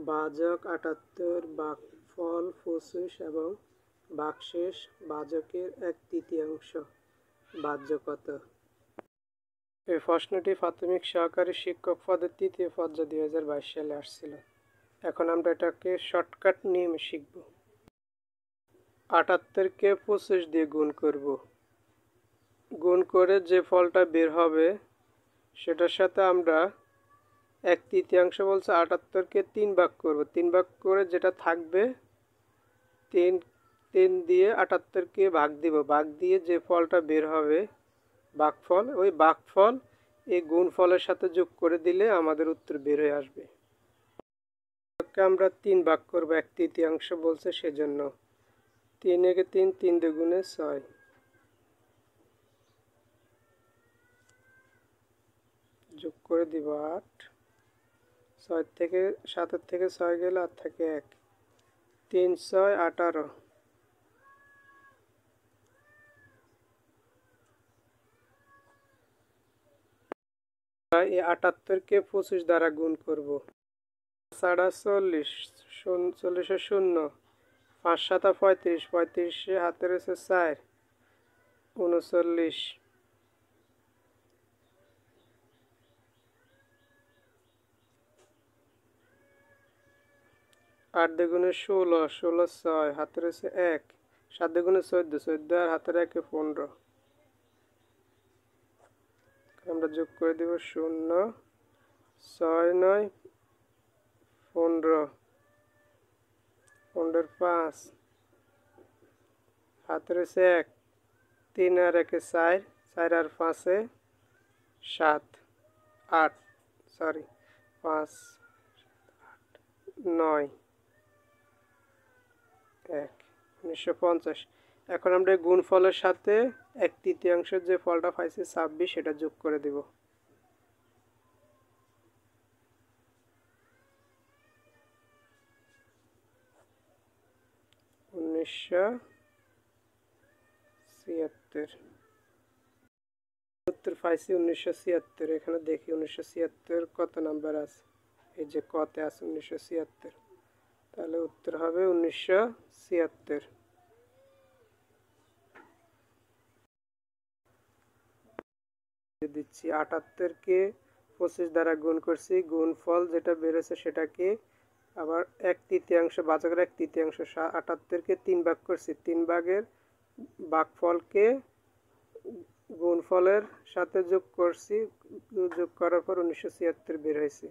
ভাজক ৭৮, ভাগফল ২৫ এবং ভাগশেষ ভাজকের ১/৩ ভাজ্য কত? এই প্রশ্নটি প্রাথমিক সহকারী শিক্ষক পদের ৩য় পর্যায়ে ২০২২ সালে আসছিল। এখন আমরা এটাকে শর্টকাট নিয়মে শিখব। ৭৮কে ২৫ দিয়ে গুণ করব। গুণ করে যে ফলটা বের হবে সেটার সাথে আমরা ১/৩ বলছে ৭৮কে ৩ ভাগ করব। ৩ ভাগ করে যেটা থাকবে ৩ দিয়ে ৭৮কে ভাগ দিব। ভাগ দিয়ে যে ফলটা বের হবে ভাগফল, ওই ভাগফল এই গুণফলের সাথে যোগ করে দিলে আমাদের উত্তর বের হয়ে আসবে। আমরা ৩ ভাগ করব, ১/৩ বলছে সেজন্য ৩ একে ৩, ৩ দুগুণে ৬, যোগ করে দিব ৮, ৬ থেকে ৭ থেকে ৬ গেলে আর থাকে ১, ৩ ৬ ১৮। এই ৭৮কে ২৫ দ্বারা গুণ করব। ৪০, ৪০ শূন্য, ৫ ৭ ৩৫, ৩৫ হাতের আছে ৪, ৩৯, ৮ দুগুণে ১৬, ১৬ ৬, হাতের আছে ১, ৭ দুগুণে ১৪, ১৪ আর হাতের ১ ১৫। আমরা যোগ করে দেব ০, ৬ ৯ ১৫, ১৫ ৫, হাতের আছে ১, ৩ আর ১ ৪, ৪ আর ৫ ৭, ৮, সরি ৫ ৯ ১, ১৯৫০। এখন আমরা গুণফলের সাথে ১/৩ যে ফলটা পাইছি ২৬ সেটা যোগ করে দেব। ১৯৭৬ উত্তর পাইছি ১৯৭৬। এখানে দেখি ১৯৭৬ কত নাম্বার আছে। এই যে কতে আছে ১৯৭৬, তাহলে উত্তর হবে ১৯৭৬। দিচ্ছি ৭৮কে ২৫ দ্বারা গুণ করছি, গুণফল যেটা বেরোছে সেটাকে আবার ১/৩ ভাজকের ১/৩, ৭৮কে ৩ ভাগ করছি, ৩ ভাগের ভাগফলকে গুণফলের সাথে যোগ করছি, যোগ করার পর ১৯৭৬ বের হয়েছে।